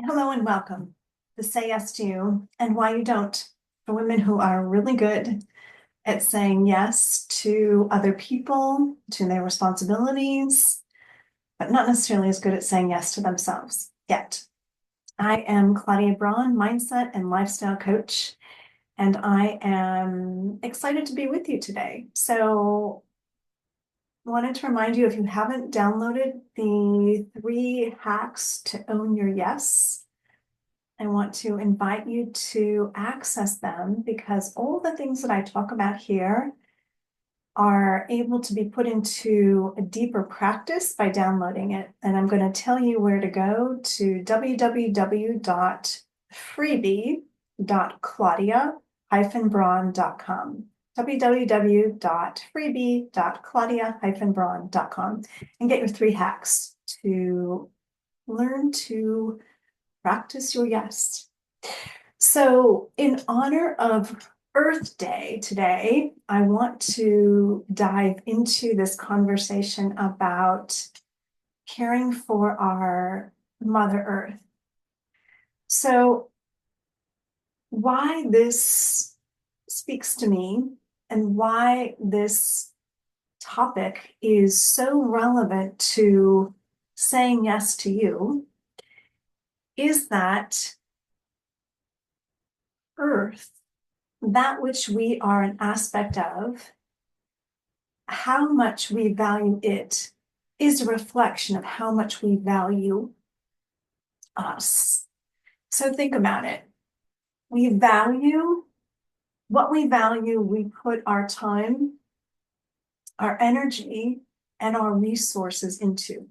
Hello and welcome to Say Yes to You and Why You Don't, for women who are really good at saying yes to other people, to their responsibilities, but not necessarily as good at saying yes to themselves yet. I am Claudia Braun, mindset and lifestyle coach, and I am excited to be with you today. So, I wanted to remind you, if you haven't downloaded the 3 hacks to own your yes, I want to invite you to access them because all the things that I talk about here are able to be put into a deeper practice by downloading it. And I'm going to tell you where to go to www.freebie.claudia-braun.com www.freebie.claudia-braun.com and get your 3 hacks to learn to practice your yes. So, in honor of Earth Day today, I want to dive into this conversation about caring for our Mother Earth. So, why this speaks to me and why this topic is so relevant to saying yes to you is that Earth, that which we are an aspect of, how much we value it is a reflection of how much we value us. So think about it. We value what we value, we put our time, our energy, and our resources into.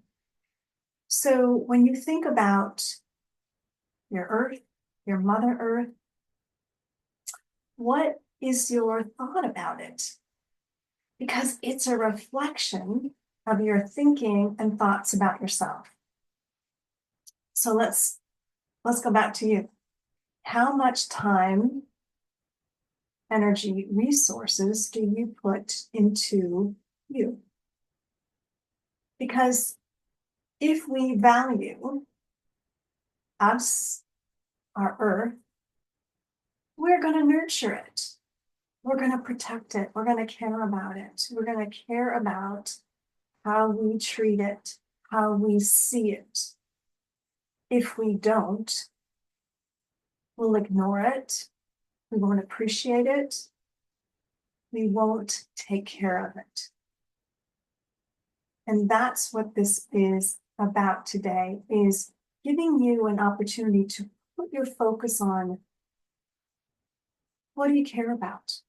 So when you think about your earth, your Mother Earth, what is your thought about it? Because it's a reflection of your thinking and thoughts about yourself. So let's go back to you. How much time, energy, resources do you put into you? Because if we value us, our earth, we're going to nurture it. We're going to protect it. We're going to care about it. We're going to care about how we treat it, how we see it. If we don't, we'll ignore it. We won't appreciate it. We won't take care of it. And that's what this is about today, is giving you an opportunity to put your focus on what do you care about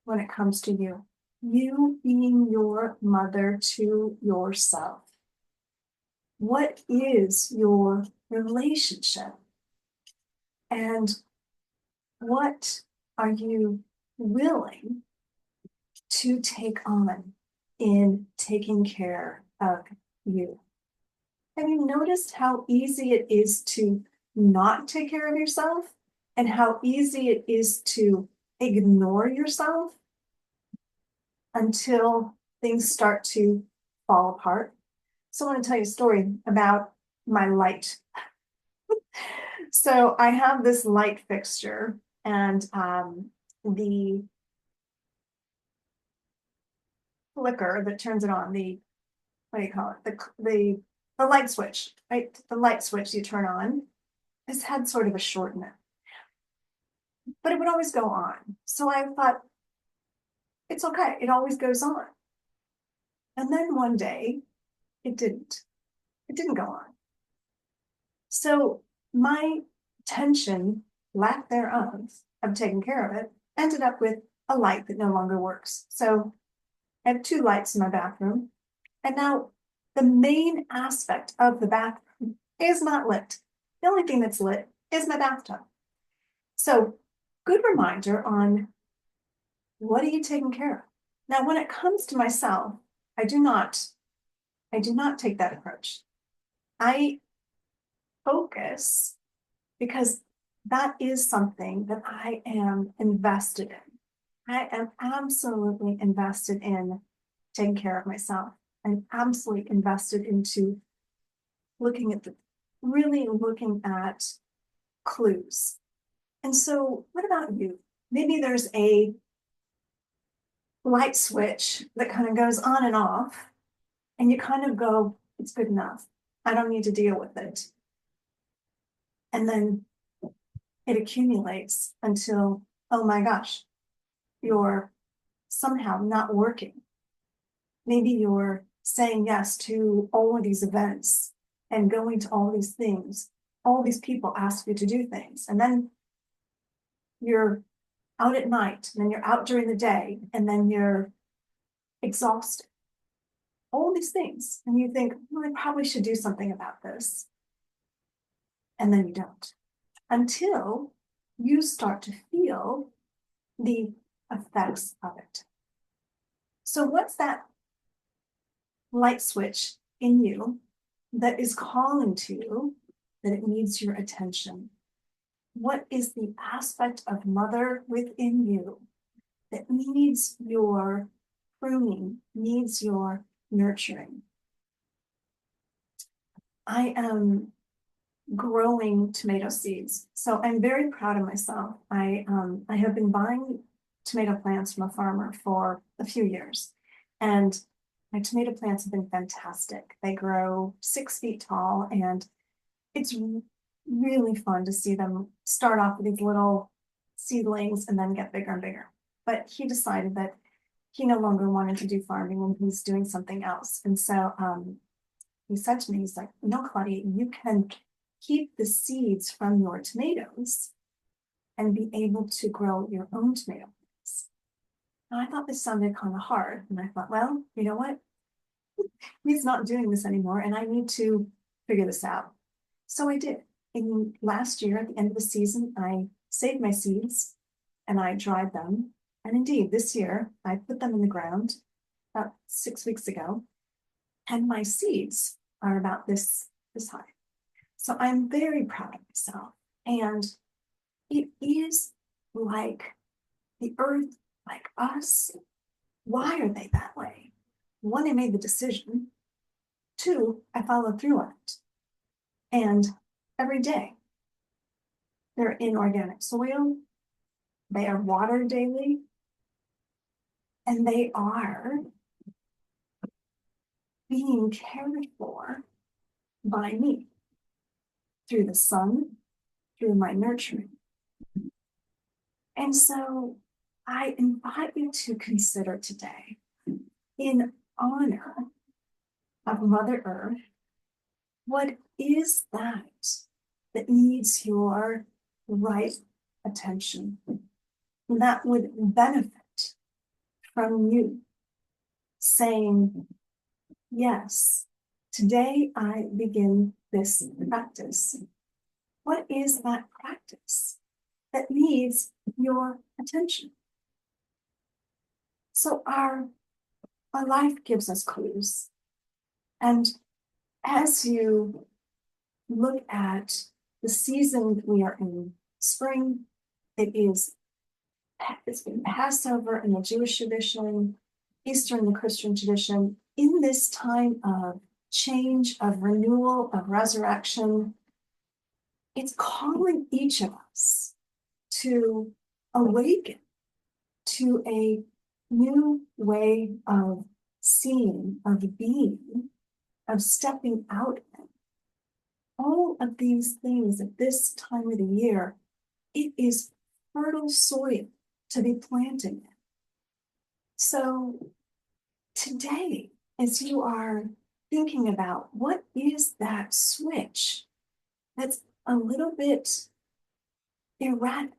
when it comes to you? You being your mother to yourself. What is your relationship? And what are you willing to take on in taking care of you? Have you noticed how easy it is to not take care of yourself and how easy it is to ignore yourself until things start to fall apart? So I want to tell you a story about my light. So I have this light fixture, and the flicker that turns it on, the what do you call it? The light switch, right? The light switch you turn on has had sort of a short in it, but it would always go on. So I thought, it's okay, it always goes on. And then one day it didn't. It didn't go on. So my tension, lack thereof, of taking care of it, ended up with a light that no longer works. So I have 2 lights in my bathroom, and now the main aspect of the bathroom is not lit. The only thing that's lit is my bathtub. So, good reminder on what are you taking care of? Now, when it comes to myself, I do not take that approach. I focus because that is something that I am invested in. I am absolutely invested in taking care of myself. I'm absolutely invested into looking at the really looking at clues. And so, what about you? Maybe there's a light switch that kind of goes on and off, and you kind of go, it's good enough. I don't need to deal with it. And then it accumulates until, oh my gosh, you're somehow not working. Maybe you're saying yes to all of these events and going to all these things. All these people ask you to do things. And then you're out at night, and then you're out during the day, and then you're exhausted. All these things. And you think, well, I probably should do something about this. And then you don't. Until you start to feel the effects of it. So what's that light switch in you that is calling to you that it needs your attention? What is the aspect of mother within you that needs your pruning, needs your nurturing? I am growing tomato seeds, so I'm very proud of myself. I have been buying tomato plants from a farmer for a few years, and my tomato plants have been fantastic. They grow 6 feet tall, and it's really fun to see them start off with these little seedlings and then get bigger and bigger. But he decided that he no longer wanted to do farming and he's doing something else. And so he said to me, he's like, no, Claudia, you can keep the seeds from your tomatoes and be able to grow your own tomato plants. Now, I thought this sounded kind of hard. And I thought, well, you know what? He's not doing this anymore and I need to figure this out. So I did. In last year, at the end of the season, I saved my seeds and I dried them. And indeed, this year, I put them in the ground about 6 weeks ago, and my seeds are about this high. So I'm very proud of myself. And it is like the earth, like us. Why are they that way? One, I made the decision. Two, I followed through on it. And every day, they're in organic soil, they are watered daily, and they are being cared for by me through the sun, through my nurturing. And so I invite you to consider today, in honor of Mother Earth, what is that needs your right attention, that would benefit from you saying, yes, today I begin this practice. What is that practice that needs your attention? So our life gives us clues. And as you look at the season we are in, spring, it's been Passover in the Jewish tradition, Easter in the Christian tradition. In this time of change, of renewal, of resurrection, it's calling each of us to awaken to a new way of seeing, of being, of stepping out in. All of these things at this time of the year, it is fertile soil to be planting in. So today, as you are thinking about what is that switch that's a little bit erratic,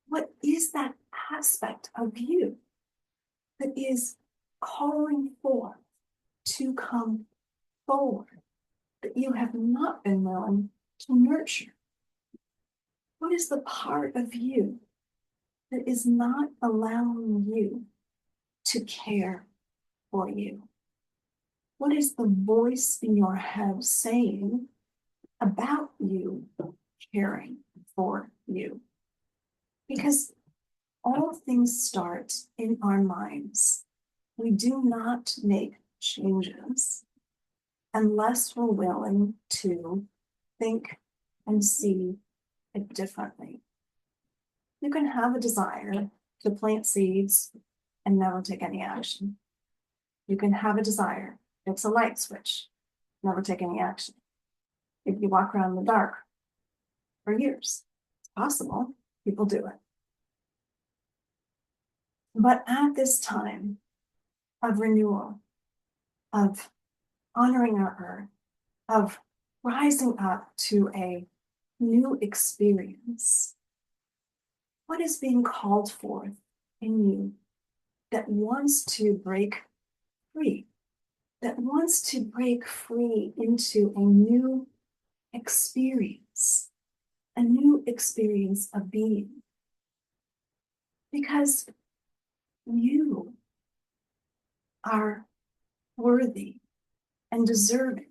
what is that aspect of you that is calling forth to come forward that you have not been willing to nurture? What is the part of you that is not allowing you to care for you? What is the voice in your head saying about you caring for you? Because all things start in our minds. We do not make changes unless we're willing to think and see it differently. You can have a desire to plant seeds and never take any action. You can have a desire, it's a light switch, never take any action. If you walk around in the dark for years, it's possible, people do it. But at this time of renewal, of honoring our earth, of rising up to a new experience, what is being called forth in you that wants to break free, that wants to break free into a new experience of being? Because you are worthy and deserving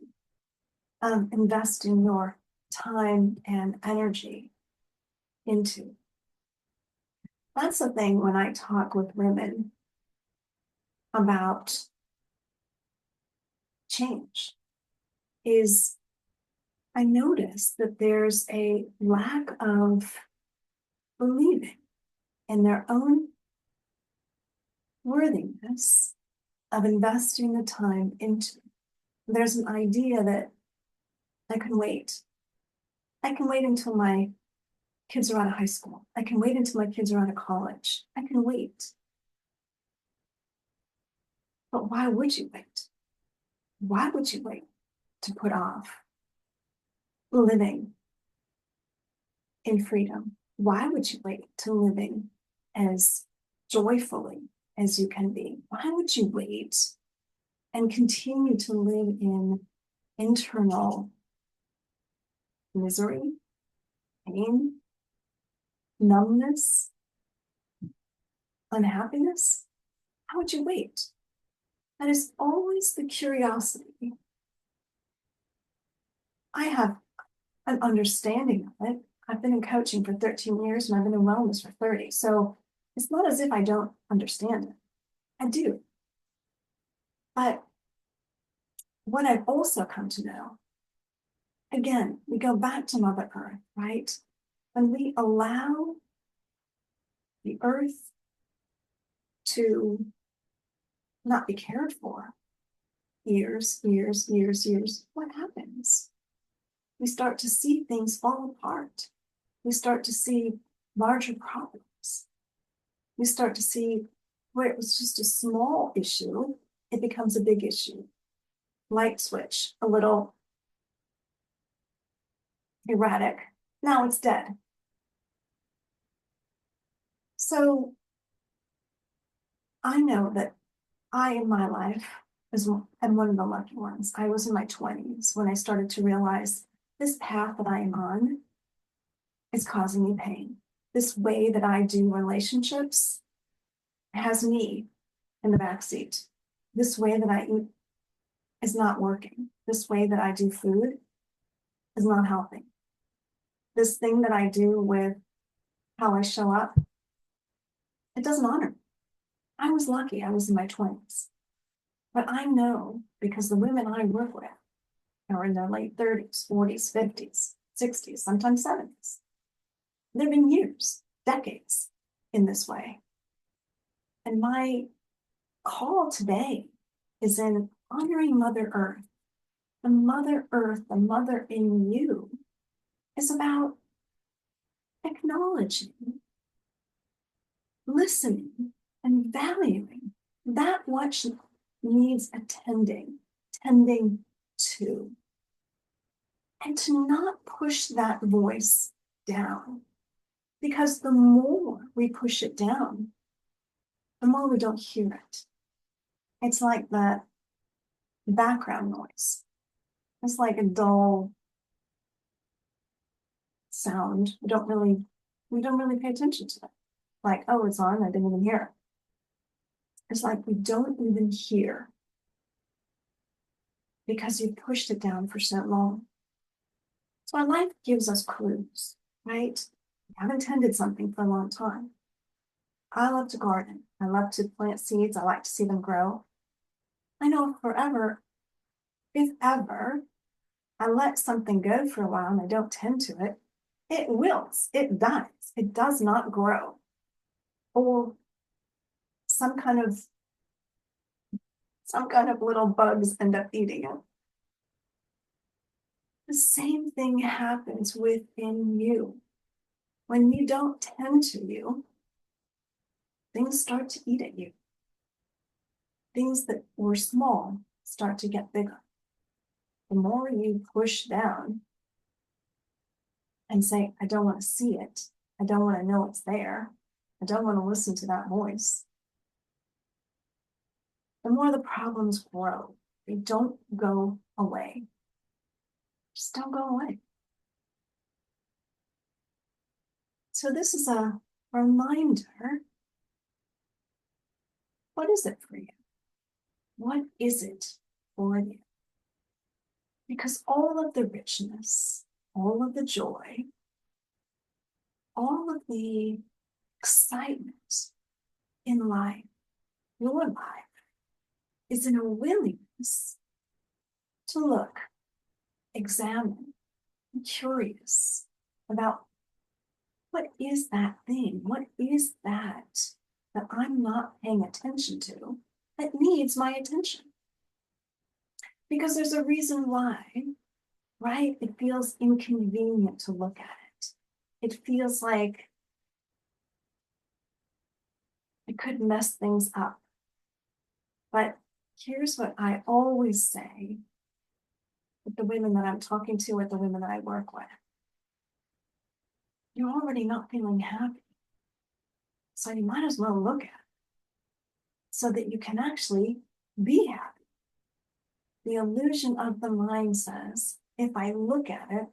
of investing your time and energy into. That's the thing when I talk with women about change, is I notice that there's a lack of believing in their own worthiness of investing the time into. There's an idea that I can wait. I can wait until my kids are out of high school. I can wait until my kids are out of college. I can wait. But why would you wait? Why would you wait to put off living in freedom? Why would you wait to living as joyfully as you can be? Why would you wait and continue to live in internal misery, pain, numbness, unhappiness? How would you wait? That is always the curiosity. I have an understanding of it. I've been in coaching for 13 years and I've been in wellness for 30. So it's not as if I don't understand it. I do. But what I've also come to know, again, we go back to Mother Earth, right? When we allow the earth to not be cared for years, what happens? We start to see things fall apart. We start to see larger problems. We start to see where it was just a small issue, it becomes a big issue. Light switch, a little erratic. Now it's dead. So I know that I, in my life, am one of the lucky ones. I was in my 20s when I started to realize this path that I am on is causing me pain. This way that I do relationships has me in the backseat. This way that I eat is not working. This way that I do food is not helping. This thing that I do with how I show up, it doesn't honor me. I was lucky, I was in my 20s. But I know, because the women I work with are in their late 30s, 40s, 50s, 60s, sometimes 70s. There have been years, decades in this way. And my call today is in honoring Mother Earth. The Mother Earth, the mother in you, is about acknowledging, listening, and valuing that which needs tending to. And to not push that voice down. Because the more we push it down, the more we don't hear it. It's like that background noise. It's like a dull sound. We don't really pay attention to it. Like, oh, it's on, I didn't even hear it. It's like we don't even hear because you've pushed it down for so long. So our life gives us clues, right? We haven't tended something for a long time. I love to garden. I love to plant seeds. I like to see them grow. I know forever, if ever, I let something go for a while and I don't tend to it, it wilts, it dies, it does not grow. Or some kind of little bugs end up eating it. The same thing happens within you. When you don't tend to you, things start to eat at you. Things that were small start to get bigger. The more you push down and say, I don't want to see it, I don't want to know it's there, I don't want to listen to that voice, the more the problems grow. They don't go away. Just don't go away. So this is a reminder. What is it for you? What is it for you? Because all of the richness, all of the joy, all of the excitement in life, your life, is in a willingness to look, examine, be curious about what is that thing? What is that I'm not paying attention to that needs my attention? Because there's a reason why, right? It feels inconvenient to look at it. It feels like it could mess things up. But here's what I always say with the women that I'm talking to, with the women that I work with. You're already not feeling happy. So you might as well look at it so that you can actually be happy. The illusion of the mind says, if I look at it,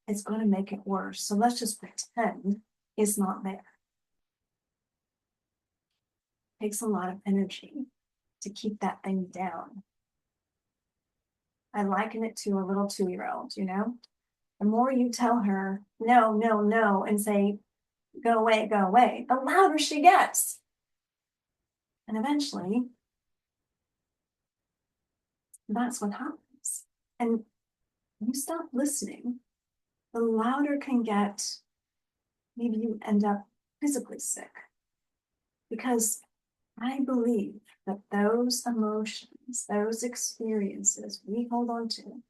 it's going to make it worse. So let's just pretend it's not there. It takes a lot of energy to keep that thing down. I liken it to a little 2-year-old, you know? The more you tell her, no, no, no, and say, go away, the louder she gets. And eventually, that's what happens. And you stop listening, the louder can get, maybe you end up physically sick. Because I believe that those emotions, those experiences we hold on to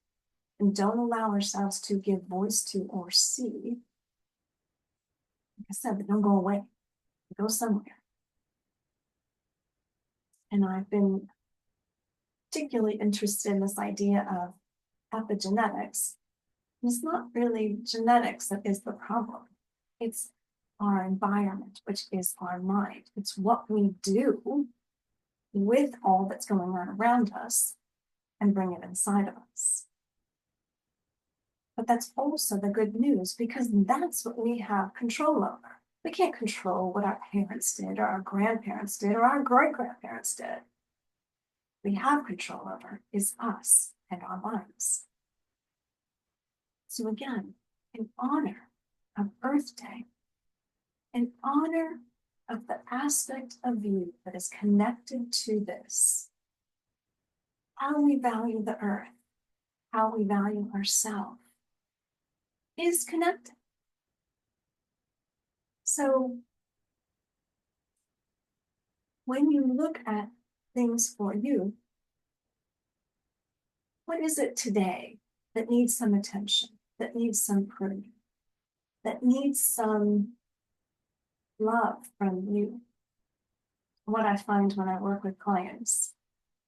and don't allow ourselves to give voice to or see, like I said, they don't go away, they go somewhere. And I've been particularly interested in this idea of epigenetics. It's not really genetics that is the problem. It's our environment, which is our mind. It's what we do with all that's going on around us and bring it inside of us. But that's also the good news, because that's what we have control over. We can't control what our parents did or our grandparents did or our great-grandparents did. We have control over is us and our minds. So again, in honor of Earth Day, in honor of the aspect of you that is connected to this, how we value the earth, how we value ourselves, is connected. So when you look at things for you, what is it today that needs some attention, that needs some pruning, that needs some love from you? What I find when I work with clients,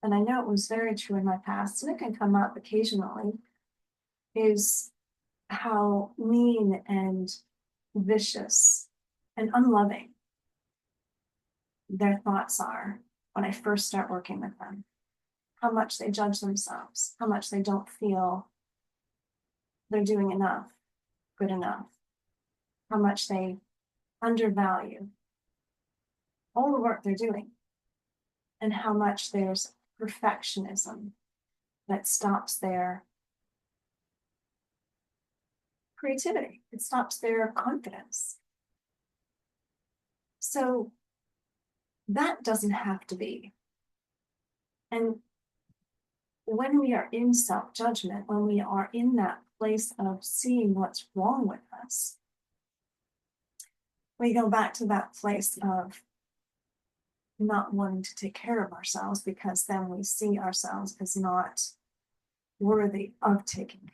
and I know it was very true in my past, and it can come up occasionally, is how mean and vicious and unloving their thoughts are when I first start working with them. How much they judge themselves, how much they don't feel they're doing enough, good enough, how much they undervalue all the work they're doing, and how much there's perfectionism that stops their creativity, it stops their confidence. So that doesn't have to be. And when we are in self-judgment, when we are in that place of seeing what's wrong with us, we go back to that place of not wanting to take care of ourselves, because then we see ourselves as not worthy of taking care of.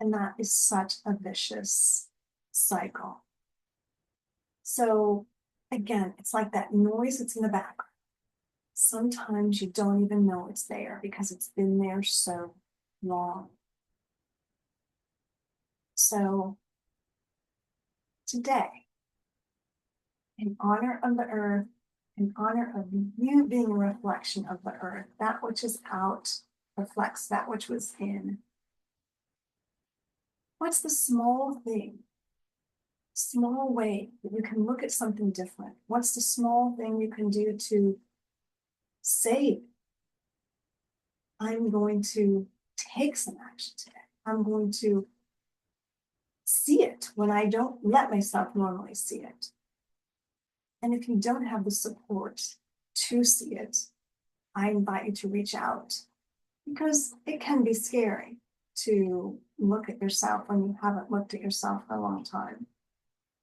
And that is such a vicious cycle. So again, it's like that noise that's in the background. Sometimes you don't even know it's there because it's been there so long. So today, in honor of the earth, in honor of you being a reflection of the earth, that which is out reflects that which was in. What's the small thing, small way that you can look at something different? What's the small thing you can do to say, I'm going to take some action today. I'm going to see it when I don't let myself normally see it. And if you don't have the support to see it, I invite you to reach out, because it can be scary to look at yourself when you haven't looked at yourself for a long time.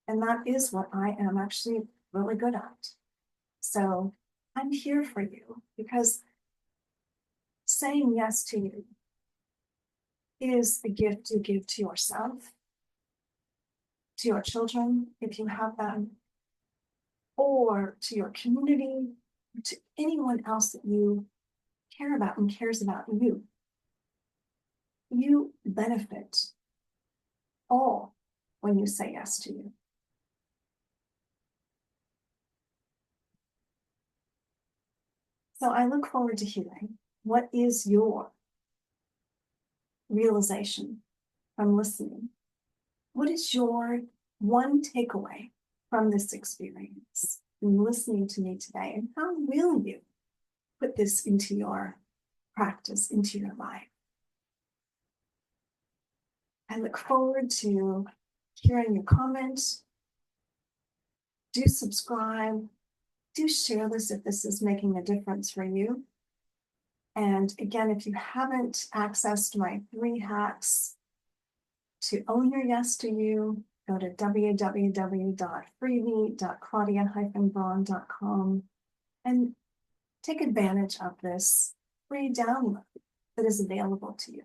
And that is what I am actually really good at. So I'm here for you, because saying yes to you is a gift you give to yourself, to your children, if you have them, or to your community, to anyone else that you care about and cares about you. You benefit all when you say yes to you. So I look forward to hearing, what is your realization from listening? What is your one takeaway from this experience in listening to me today? And how will you put this into your practice, into your life? I look forward to hearing your comments. Do subscribe. Do share this if this is making a difference for you. And again, if you haven't accessed my 3 hacks to own your yes to you, go to www.freebie.claudia-braun.com and take advantage of this free download that is available to you.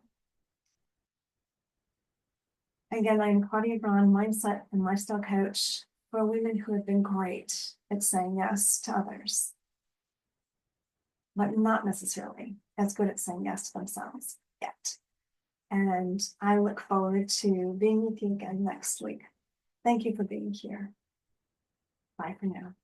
Again, I'm Claudia Braun, mindset and lifestyle coach for women who have been great at saying yes to others, but not necessarily as good at saying yes to themselves yet. And I look forward to being with you again next week. Thank you for being here. Bye for now.